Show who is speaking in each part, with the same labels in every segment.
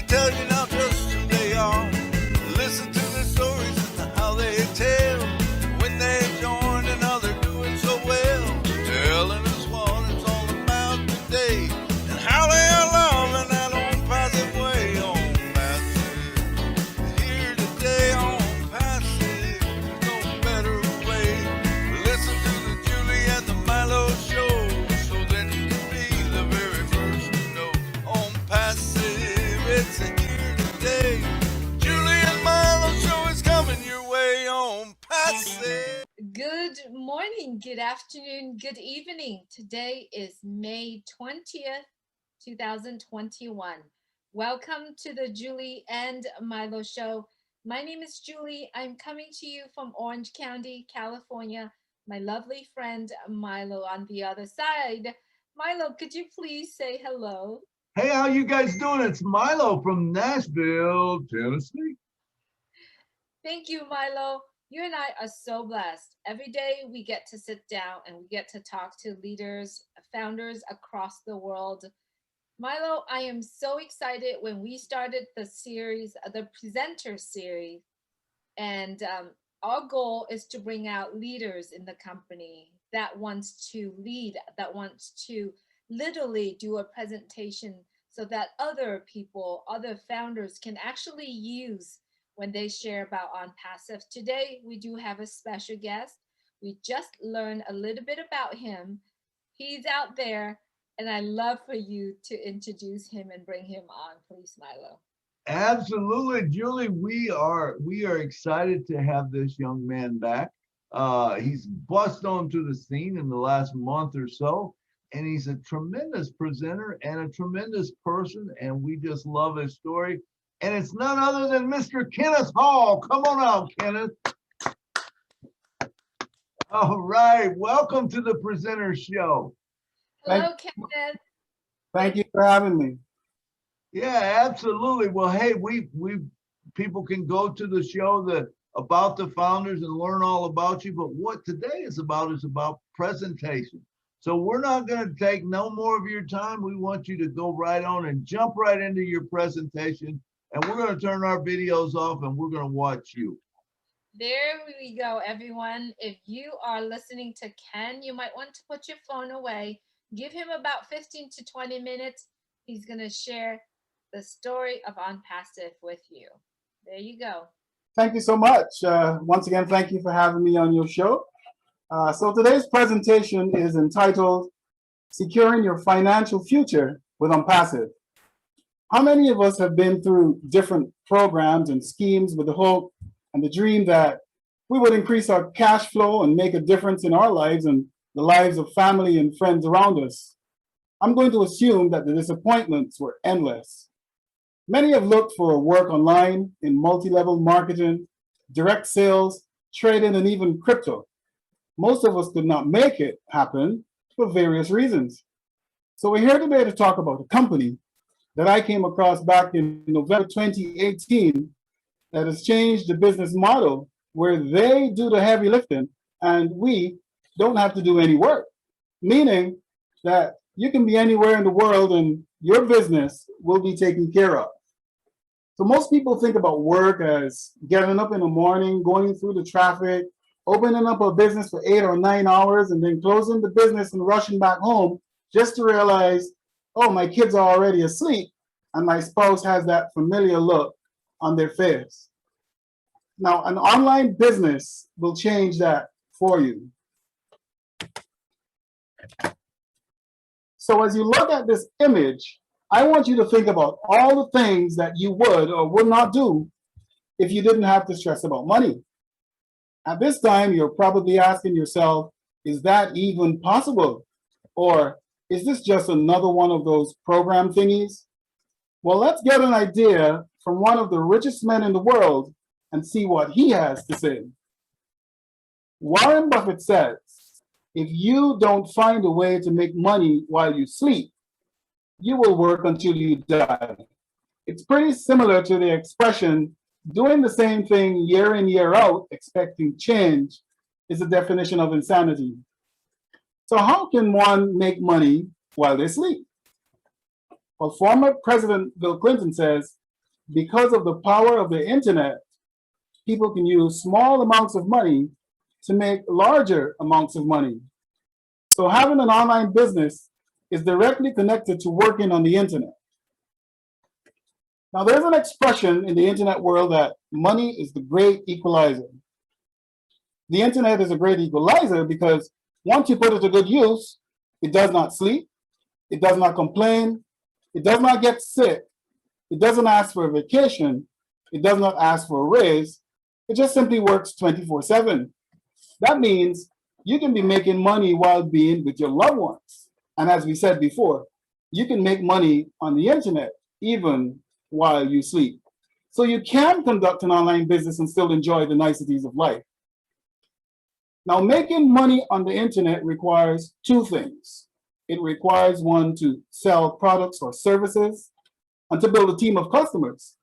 Speaker 1: tell you now just who they are. Listen to their stories and how they tell when they joined and how they're doing so well. Telling us what it's all about today and how they are loving that Onpassive way. Onpassive, here today on Passive, there's no better way. Listen to the Julie and the MILO show, so then you can be the very first to know. Onpassive, it's here today. Julie and MILO show is coming your way on Passive.
Speaker 2: Good morning, good afternoon, good evening. Today is May 20th, 2021. Welcome to the Julie and MILO show. My name is Julie. I'm coming to you from Orange County, California. My lovely friend MILO on the other side. MILO, could you please say hello?
Speaker 3: Hey, how you guys doing? It's MILO from Nashville, Tennessee.
Speaker 2: Thank you, MILO. You and I are so blessed. Every day we get to sit down and we get to talk to leaders, founders across the world. MILO, I am so excited when we started the series, the presenter series, and our goal is to bring out leaders in the company that wants to lead, that wants to literally do a presentation so that other people, other founders can actually use when they share about Onpassive. Today, we do have a special guest. We just learned a little bit about him. He's out there, and I'd love for you to introduce him and bring him on, please, MILO.
Speaker 3: Absolutely, Julie. We are excited to have this young man back. He's bust onto the scene in the last month or so, and he's a tremendous presenter and a tremendous person, and we just love his story. And it's none other than Mr. Kenneth Hall. Come on out, Kenneth. All right, welcome to the Presenter Show.
Speaker 2: Hello, Kenneth.
Speaker 4: Thank you for having me.
Speaker 3: Yeah, absolutely. Well, hey, we people can go to the show about the founders and learn all about you. But what today is about presentation. So we're not going to take no more of your time. We want you to go right on and jump right into your presentation. And we're going to turn our videos off and we're going to watch you.
Speaker 2: There we go, everyone. If you are listening to Ken, you might want to put your phone away. Give him about 15 to 20 minutes. He's going to share the story of Onpassive with you. There you go.
Speaker 4: Thank you so much. Once again, thank you for having me on your show. So today's presentation is entitled Securing Your Financial Future with Onpassive. How many of us have been through different programs and schemes with the hope and the dream that we would increase our cash flow and make a difference in our lives and the lives of family and friends around us? I'm going to assume that the disappointments were endless. Many have looked for work online in multi-level marketing, direct sales, trading, and even crypto. Most of us could not make it happen for various reasons. So we're here today to talk about a company that I came across back in November 2018 that has changed the business model where they do the heavy lifting and we don't have to do any work, meaning that you can be anywhere in the world and your business will be taken care of. So most people think about work as getting up in the morning, going through the traffic, opening up a business for 8 or 9 hours, and then closing the business and rushing back home just to realize, oh, my kids are already asleep and my spouse has that familiar look on their face. Now, an online business will change that for you. So as you look at this image, I want you to think about all the things that you would or would not do if you didn't have to stress about money. At this time, you're probably asking yourself, is that even possible? Or is this just another one of those program thingies? Well, let's get an idea from one of the richest men in the world and see what he has to say. Warren Buffett says, if you don't find a way to make money while you sleep, you will work until you die. It's pretty similar to the expression, doing the same thing year in, year out, expecting change, is the definition of insanity. So how can one make money while they sleep? Well, former President Bill Clinton says, because of the power of the internet, people can use small amounts of money to make larger amounts of money. So having an online business is directly connected to working on the internet. Now, there's an expression in the internet world that money is the great equalizer. The internet is a great equalizer because once you put it to good use, it does not sleep, it does not complain, it does not get sick, it doesn't ask for a vacation, it does not ask for a raise, it just simply works 24/7. That means you can be making money while being with your loved ones. And as we said before, you can make money on the internet even while you sleep. So you can conduct an online business and still enjoy the niceties of life. Now, making money on the internet requires two things. It requires one to sell products or services and to build a team of customers.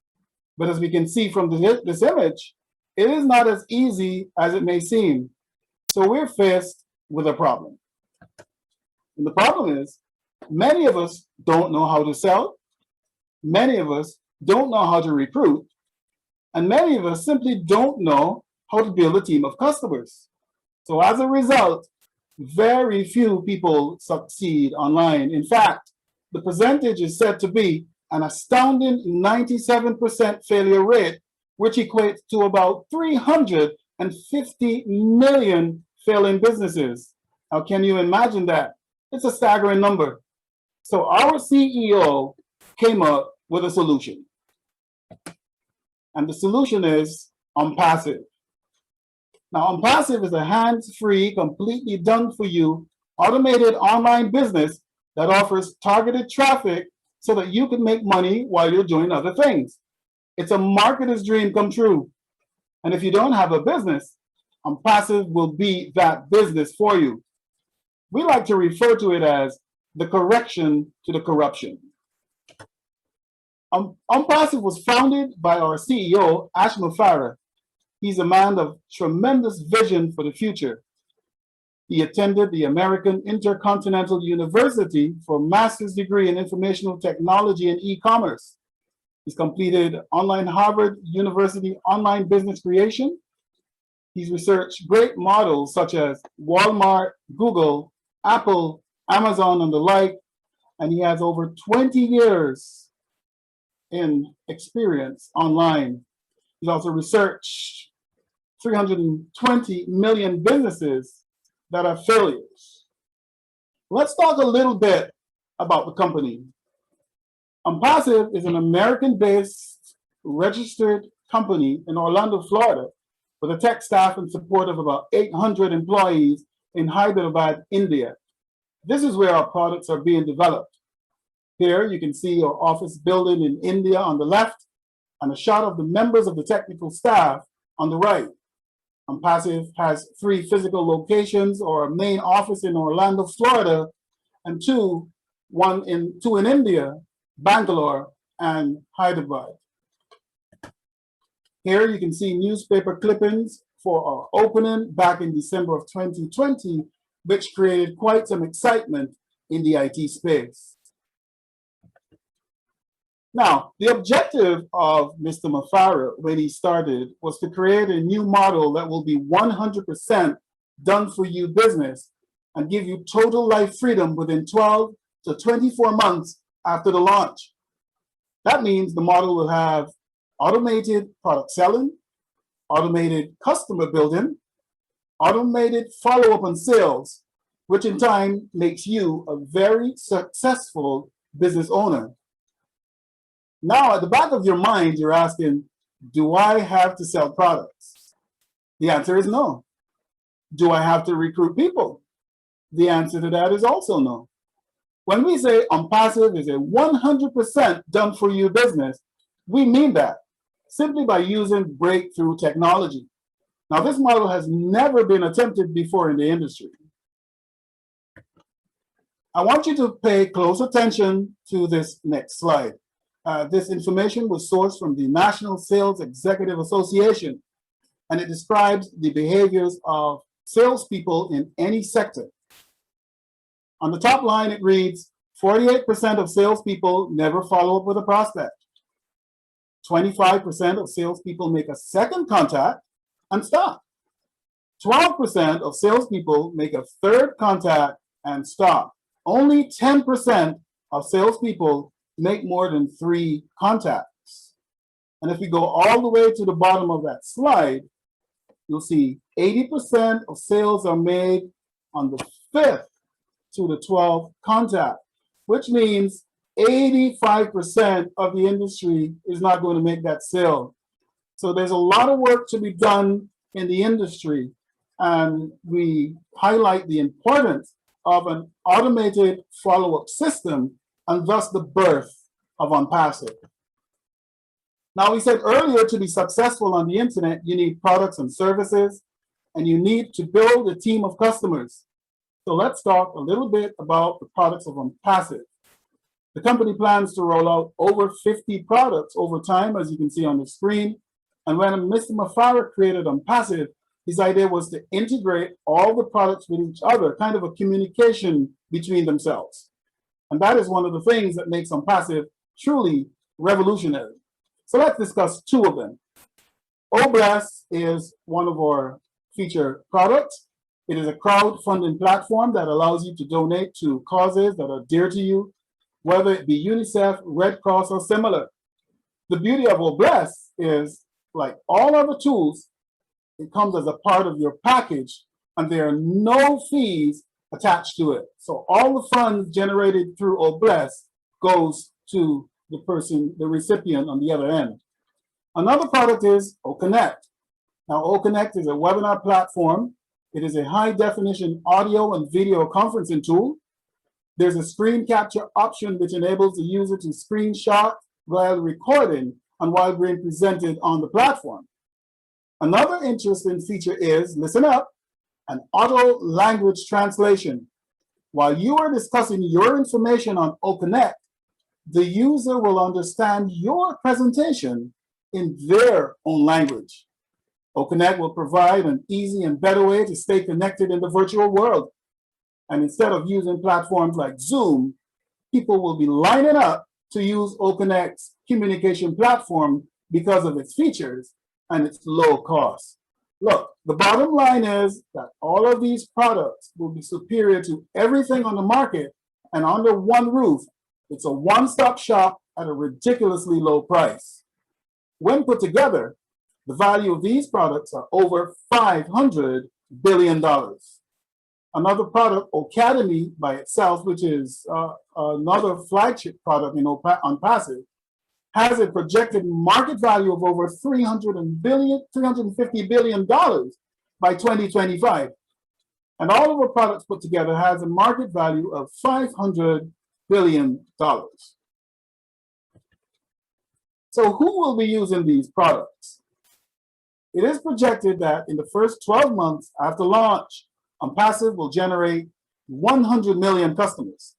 Speaker 4: But as we can see from this image, it is not as easy as it may seem. So we're faced with a problem. And the problem is, many of us don't know how to sell. Many of us don't know how to recruit. And many of us simply don't know how to build a team of customers. So as a result, very few people succeed online. In fact, the percentage is said to be an astounding 97% failure rate, which equates to about 350 million failing businesses. Now, can you imagine that? It's a staggering number. So our CEO came up with a solution. And the solution is Onpassive. Now, Onpassive is a hands-free, completely done-for-you, automated online business that offers targeted traffic so that you can make money while you're doing other things. It's a marketer's dream come true. And if you don't have a business, Onpassive will be that business for you. We like to refer to it as the correction to the corruption. Onpassive was founded by our CEO, Mufareh. He's a man of tremendous vision for the future. He attended the American Intercontinental University for a master's degree in informational technology and e-commerce. He's completed online Harvard University online business creation. He's researched great models such as Walmart, Google, Apple, Amazon, and the like, and he has over 20 years in experience online. He's also researched 320 million businesses that are failures. Let's talk a little bit about the company. Onpassive is an American-based registered company in Orlando, Florida, with a tech staff and support of about 800 employees in Hyderabad, India. This is where our products are being developed. Here you can see our office building in India on the left and a shot of the members of the technical staff on the right. Onpassive has 3 physical locations, or a main office in Orlando, Florida, and two in India, Bangalore and Hyderabad. Here you can see newspaper clippings for our opening back in December of 2020, which created quite some excitement in the IT space. Now, the objective of Mr. Mufareh when he started was to create a new model that will be 100% done for you business and give you total life freedom within 12 to 24 months after the launch. That means the model will have automated product selling, automated customer building, automated follow-up on sales, which in time makes you a very successful business owner. Now, at the back of your mind, you're asking, do I have to sell products? The answer is no. Do I have to recruit people? The answer to that is also no. When we say Onpassive is a 100% done-for-you business, we mean that simply by using breakthrough technology. Now, this model has never been attempted before in the industry. I want you to pay close attention to this next slide. This information was sourced from the National Sales Executive Association, and it describes the behaviors of salespeople in any sector. On the top line, it reads, 48% of salespeople never follow up with a prospect. 25% of salespeople make a second contact and stop. 12% of salespeople make a third contact and stop. Only 10% of salespeople make more than 3 contacts. And if we go all the way to the bottom of that slide, you'll see 80% of sales are made on the 5th to the 12th contact, which means 85% of the industry is not going to make that sale. So there's a lot of work to be done in the industry, and we highlight the importance of an automated follow-up system and thus the birth of Onpassive. Now, we said earlier, to be successful on the internet, you need products and services, and you need to build a team of customers. So let's talk a little bit about the products of Onpassive. The company plans to roll out over 50 products over time, as you can see on the screen. And when Mr. Mufareh created Onpassive, his idea was to integrate all the products with each other, kind of a communication between themselves. And that is one of the things that makes Onpassive truly revolutionary. So let's discuss 2 of them. Oblast is one of our featured products. It is a crowdfunding platform that allows you to donate to causes that are dear to you, whether it be UNICEF, Red Cross, or similar. The beauty of Oblast is, like all other tools, it comes as a part of your package, and there are no fees attached to it. So all the funds generated through Oblast goes to the person, the recipient on the other end. Another product is OConnect. Now, OConnect is a webinar platform. It is a high-definition audio and video conferencing tool. There's a screen capture option which enables the user to screenshot while recording and while being presented on the platform. Another interesting feature is, listen up, an auto language translation. While you are discussing your information on OConnect, the user will understand your presentation in their own language. OConnect will provide an easy and better way to stay connected in the virtual world. And instead of using platforms like Zoom, people will be lining up to use OConnect's communication platform because of its features and its low cost. Look, the bottom line is that all of these products will be superior to everything on the market, and under one roof, it's a one-stop shop at a ridiculously low price. When put together, the value of these products are over $500 billion. Another product, Academy by itself, which is another flagship product in Onpassive, has a projected market value of over $350 billion by 2025. And all of our products put together has a market value of $500 billion. So who will be using these products? It is projected that in the first 12 months after launch, Onpassive will generate 100 million customers.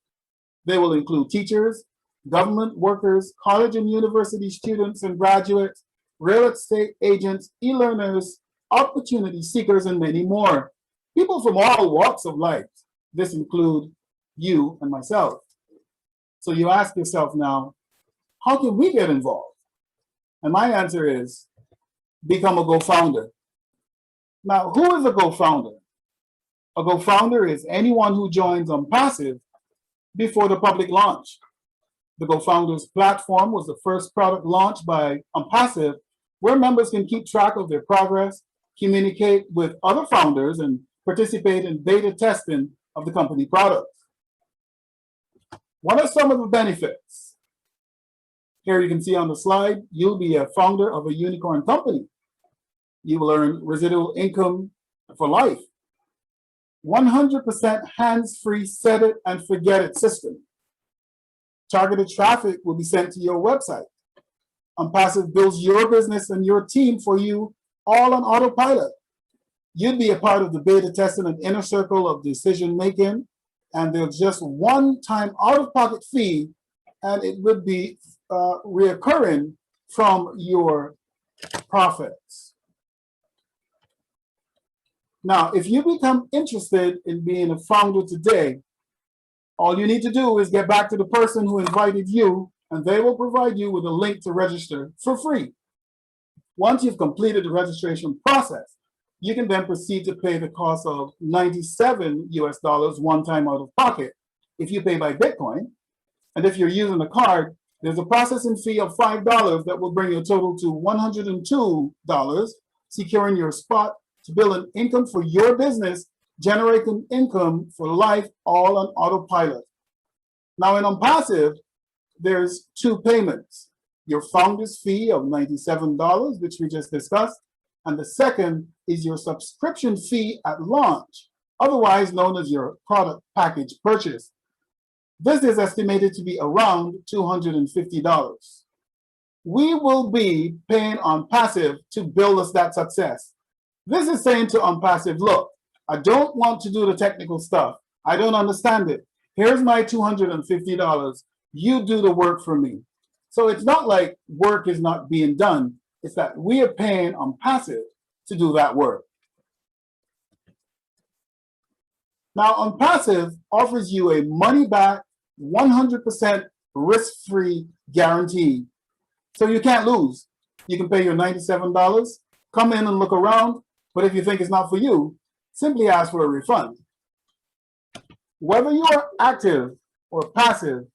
Speaker 4: They will include teachers, government workers, college and university students and graduates, real estate agents, e-learners, opportunity seekers, and many more. People from all walks of life. This includes you and myself. So you ask yourself now, how can we get involved? And my answer is, become a Go-Founder. Now, who is a Go-Founder? A Go-Founder is anyone who joins Onpassive before the public launch. The Go-Founders platform was the first product launched by Onpassive, where members can keep track of their progress, communicate with other founders, and participate in beta testing of the company products. What are some of the benefits? Here you can see on the slide, you'll be a founder of a unicorn company. You will earn residual income for life. 100% hands-free set it and forget it system. Targeted traffic will be sent to your website. Onpassive builds your business and your team for you all on autopilot. You'd be a part of the beta testing and inner circle of decision making, and there's just one-time out-of-pocket fee, and it would be reoccurring from your profits. Now, if you become interested in being a founder today, all you need to do is get back to the person who invited you and they will provide you with a link to register for free. Once you've completed the registration process, you can then proceed to pay the cost of $97 one time out of pocket if you pay by Bitcoin. And if you're using a card, there's a processing fee of $5 that will bring your total to $102, securing your spot to build an income for your business, generating income for life, all on autopilot. Now in Onpassive, there's two payments: your founder's fee of $97, which we just discussed, and the second is your subscription fee at launch, otherwise known as your product package purchase. This is estimated to be around $250. We will be paying Onpassive to build us that success. This is saying to Onpassive, look, I don't want to do the technical stuff. I don't understand it. Here's my $250. You do the work for me. So it's not like work is not being done. It's that we are paying Onpassive to do that work. Now, Onpassive offers you a money-back, 100% risk-free guarantee. So you can't lose. You can pay your $97, come in and look around, but if you think it's not for you, simply ask for a refund. Whether you are active or passive,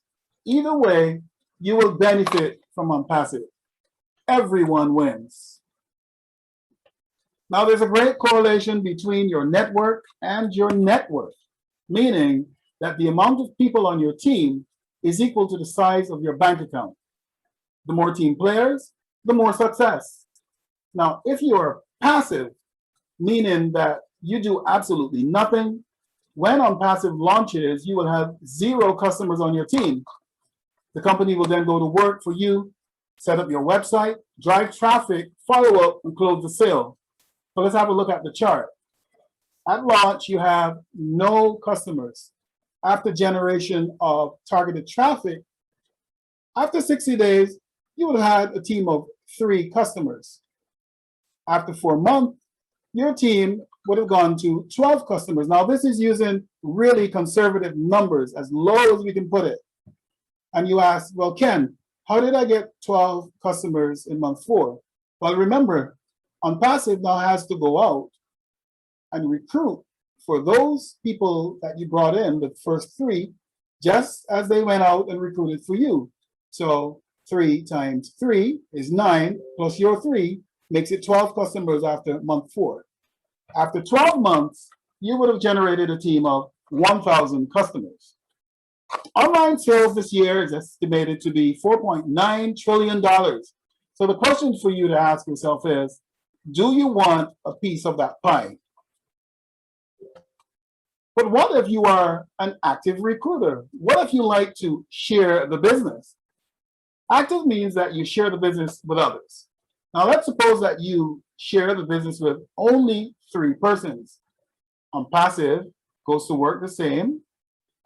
Speaker 4: either way, you will benefit from Onpassive. Everyone wins. Now, there's a great correlation between your network and your net worth, meaning that the amount of people on your team is equal to the size of your bank account. The more team players, the more success. Now, if you are passive, meaning that you do absolutely nothing, when Onpassive launches, you will have 0 customers on your team. The company will then go to work for you, set up your website, drive traffic, follow up, and close the sale. So let's have a look at the chart. At launch, you have no customers. After generation of targeted traffic, after 60 days, you would have had a team of 3 customers. After 4 months, your team would have gone to 12 customers. Now, this is using really conservative numbers, as low as we can put it. And you ask, well, Ken, how did I get 12 customers in month 4? Well, remember, Onpassive now has to go out and recruit for those people that you brought in, the first 3, just as they went out and recruited for you. So 3 times 3 is 9, plus your 3 makes it 12 customers after month 4. After 12 months, you would have generated a team of 1,000 customers. Online sales this year is estimated to be $4.9 trillion. So the question for you to ask yourself is, do you want a piece of that pie? But what if you are an active recruiter? What if you like to share the business? Active means that you share the business with others. Now let's suppose that you share the business with only 3 persons. Onpassive goes to work the same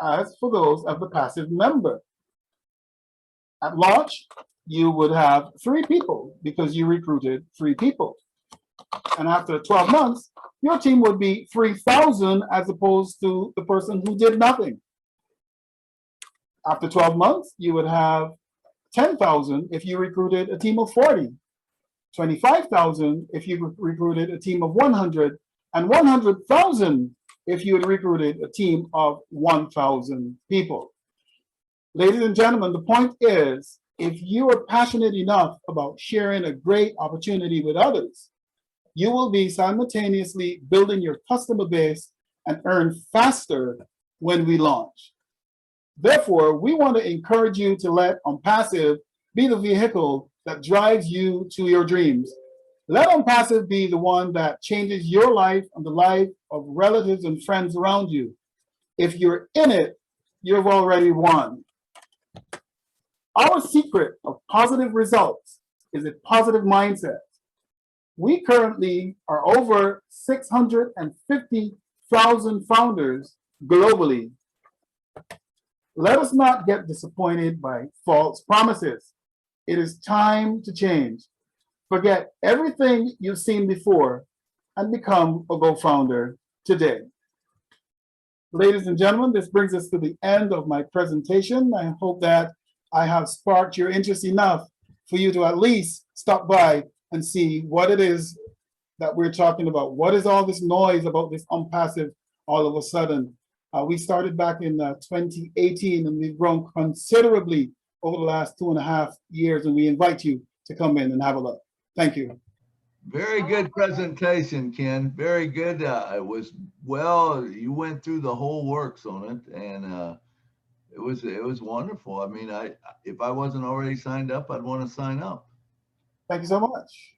Speaker 4: as for those of the passive member. At launch, you would have 3 people because you recruited 3 people. And after 12 months, your team would be 3,000 as opposed to the person who did nothing. After 12 months, you would have 10,000 if you recruited a team of 40, 25,000 if you recruited a team of 100, and 100,000 if you had recruited a team of 1,000 people. Ladies and gentlemen, the point is, if you are passionate enough about sharing a great opportunity with others, you will be simultaneously building your customer base and earn faster when we launch. Therefore, we want to encourage you to let Onpassive be the vehicle that drives you to your dreams. Let Onpassive be the one that changes your life and the life of relatives and friends around you. If you're in it, you've already won. Our secret of positive results is a positive mindset. We currently are over 650,000 founders globally. Let us not get disappointed by false promises. It is time to change. Forget everything you've seen before and become a Go Founder today. Ladies and gentlemen, this brings us to the end of my presentation. I hope that I have sparked your interest enough for you to at least stop by and see what it is that we're talking about. What is all this noise about this Onpassive all of a sudden? We started back in 2018, and we've grown considerably over the last 2.5 years, and we invite you to come in and have a look. Thank you.
Speaker 3: Very good presentation, Ken. Very good. It was, well, you went through the whole works on it, and it was wonderful. I mean, if I wasn't already signed up, I'd want to sign up.
Speaker 4: Thank you so much.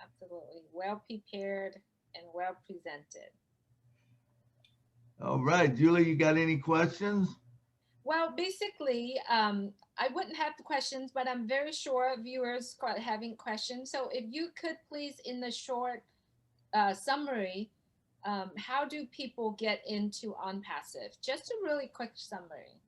Speaker 2: Absolutely. Well prepared and well presented.
Speaker 3: All right, Julie, you got any questions?
Speaker 2: Well, basically, I wouldn't have the questions, but I'm very sure viewers are having questions. So if you could please, in the short summary, how do people get into Onpassive? Just a really quick summary.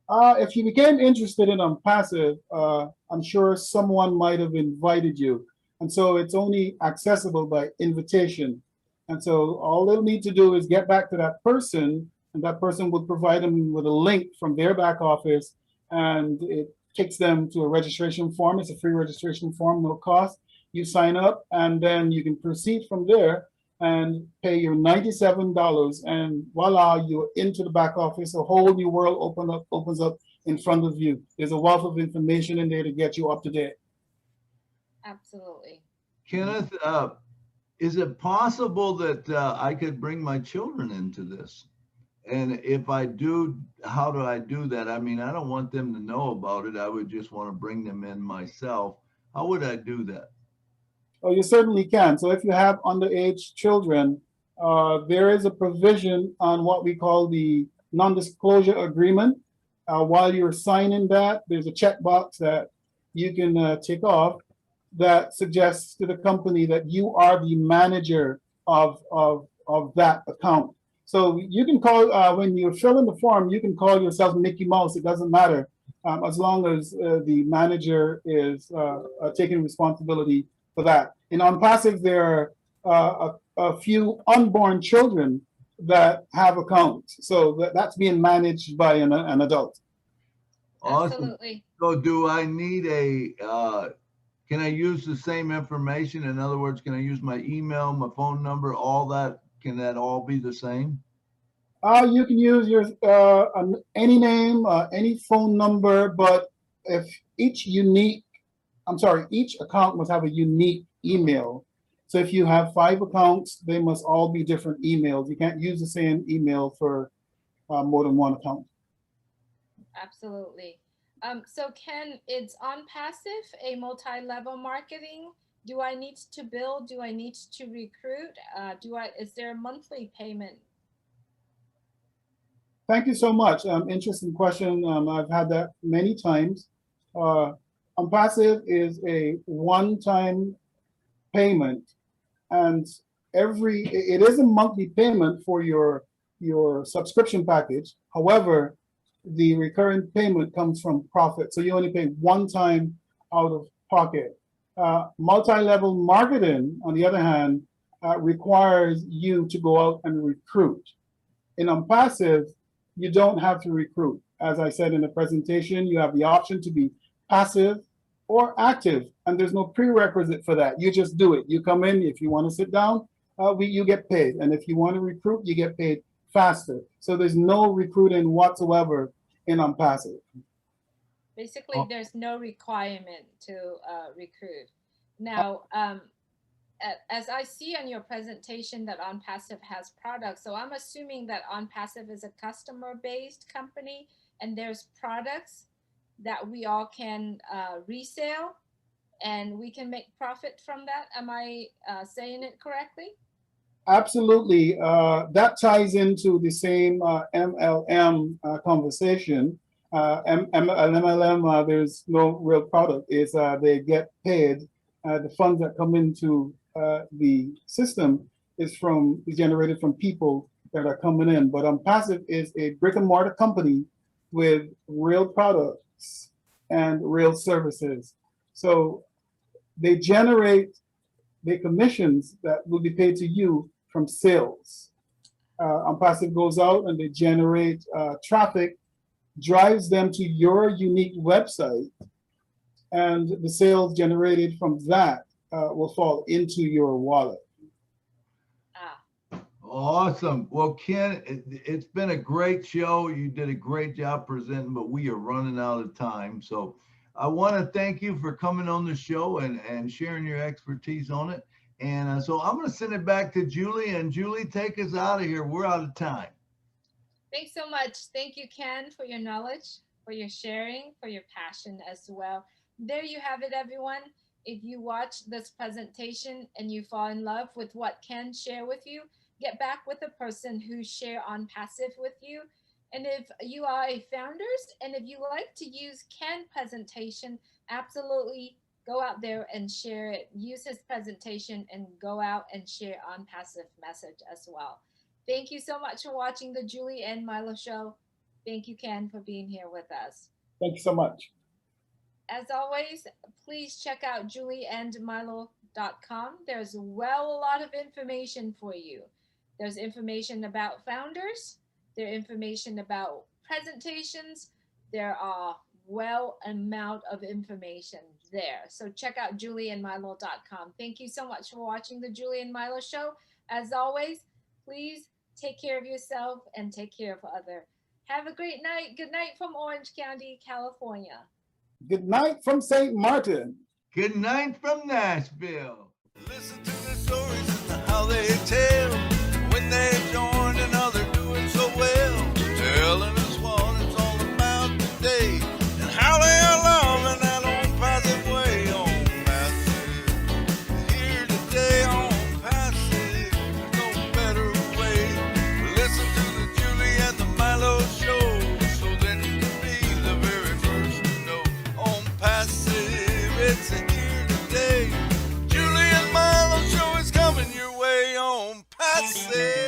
Speaker 4: If you became interested in Onpassive, I'm sure someone might have invited you. And so it's only accessible by invitation. And so all they'll need to do is get back to that person, and that person will provide them with a link from their back office, and it takes them to a registration form. It's a free registration form, no cost. You sign up, and then you can proceed from there and pay your $97, and voila, you're into the back office. A whole new world opens up in front of you. There's a wealth of information in there to get you up to date.
Speaker 2: Absolutely.
Speaker 3: Kenneth, is it possible that I could bring my children into this? And if I do, how do I do that? I mean, I don't want them to know about it. I would just want to bring them in myself. How would I do that?
Speaker 4: Oh, you certainly can. So if you have underage children, there is a provision on what we call the non-disclosure agreement. While you're signing that, there's a checkbox that you can tick off that suggests to the company that you are the manager of that account. So you can call, when you fill in the form, you can call yourself Mickey Mouse. It doesn't matter, as long as the manager is taking responsibility for that. In Onpassive, there are a few unborn children that have accounts. So that's being managed by an adult.
Speaker 3: Awesome.
Speaker 2: Absolutely.
Speaker 3: So do I need can I use the same information? In other words, can I use my email, my phone number, all that? Can that all be the same?
Speaker 4: You can use your any name, any phone number, but if each account must have a unique email. So if you have 5 accounts, they must all be different emails. You can't use the same email for more than one account.
Speaker 2: Absolutely. So Ken, it's Onpassive, a multi-level marketing. Do I need to build? Do I need to recruit? Is there a monthly payment?
Speaker 4: Thank you so much. Interesting question. I've had that many times. Onpassive is a one-time payment, and it is a monthly payment for your subscription package. However, the recurring payment comes from profit, so you only pay one time out of pocket. Multi-level marketing, on the other hand, requires you to go out and recruit. In Onpassive, you don't have to recruit. As I said in the presentation, you have the option to be passive or active, and there's no prerequisite for that. You just do it. You come in, if you want to sit down, you get paid, and if you want to recruit, you get paid faster. So there's no recruiting whatsoever in Onpassive.
Speaker 2: Basically, there's no requirement to recruit. Now, as I see on your presentation that Onpassive has products, so I'm assuming that Onpassive is a customer-based company, and there's products that we all can resell, and we can make profit from that. Am I saying it correctly?
Speaker 4: Absolutely. That ties into the same MLM conversation. MLM, there's no real product. It's they get paid. The funds that come into the system is generated from people that are coming in. But Onpassive is a brick and mortar company with real products and real services. So they generate the commissions that will be paid to you from sales. Onpassive goes out and they generate traffic drives them to your unique website, and the sales generated from that will fall into your wallet.
Speaker 2: Ah,
Speaker 3: Awesome. Well, Ken, it's been a great show. You did a great job presenting, but we are running out of time. So I want to thank you for coming on the show and sharing your expertise on it. And so I'm going to send it back to Julie. And Julie, take us out of here. We're out of time.
Speaker 2: thanks so much. Thank you, Ken, for your knowledge, for your sharing, for your passion as well. There you have it, everyone. If you watch this presentation and you fall in love with what Ken shared with you, get back with a person who share Onpassive with you. And if you are a founders and if you like to use Ken presentation, absolutely go out there and share it. Use his presentation and go out and share Onpassive message as well. Thank you so much for watching the Julie and Milo show. Thank you, Ken, for being here with us.
Speaker 4: Thank you so much.
Speaker 2: As always, please check out julieandmilo.com. There's a lot of information for you. There's information about founders. There's information about presentations. There are amount of information there. So check out julieandmilo.com. Thank you so much for watching the Julie and Milo show. As always, please take care of yourself and take care of others. Have a great night. Good night from Orange County, California.
Speaker 4: Good night from St. Martin.
Speaker 3: Good night from Nashville.
Speaker 1: Listen to the stories and how they tell when they join and how they're doing so well. Telling us what it's all about today and how they are loving that Onpassive way. Onpassive, here today Onpassive, no better way. Listen to the Julie and the Milo show, so then you can be the very first to know. Onpassive, it's here today. Julie and Milo show is coming your way. Onpassive.